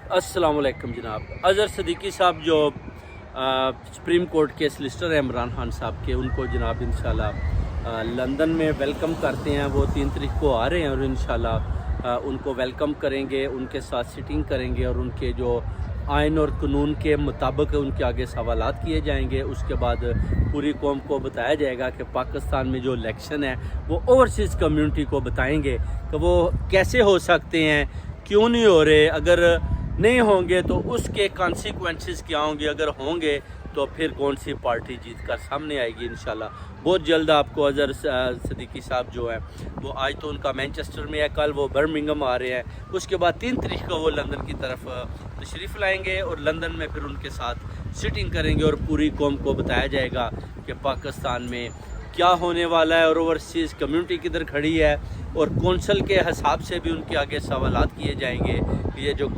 अस्सलाम वालेकुम जनाब। अज़हर सदीकी साहब जो सुप्रीम कोर्ट के सलिसिटर हैं इमरान खान साहब के, उनको जनाब इंशाल्लाह लंदन में वेलकम करते हैं। वो 3 तारीख को आ रहे हैं और इंशाल्लाह उनको वेलकम करेंगे, उनके साथ सिटिंग करेंगे और उनके जो आइन और कानून के मुताबिक उनके आगे सवालात किए जाएंगे। उसके बाद पूरी कौम को बताया जाएगा कि पाकिस्तान में जो इलेक्शन है वो ओवरसीज़ कम्युनिटी को बताएंगे कि वो कैसे हो सकते हैं, क्यों नहीं हो रहे, अगर नहीं होंगे तो उसके कॉन्सिक्वेंसेस क्या होंगे, अगर होंगे तो फिर कौन सी पार्टी जीत कर सामने आएगी। इंशाल्लाह बहुत जल्द आपको अज़हर सदीकी साहब जो है वो आज तो उनका मैनचेस्टर में है, कल वो बर्मिंघम आ रहे हैं, उसके बाद 3 तारीख को वो लंदन की तरफ तशरीफ़ लाएंगे और लंदन में फिर उनके साथ सिटिंग करेंगे और पूरी कौम को बताया जाएगा कि पाकिस्तान में क्या होने वाला है और ओवरसीज़ कम्युनिटी किधर खड़ी है और कौंसल के हिसाब से भी उनके आगे सवालात किए जाएंगे कि ये जो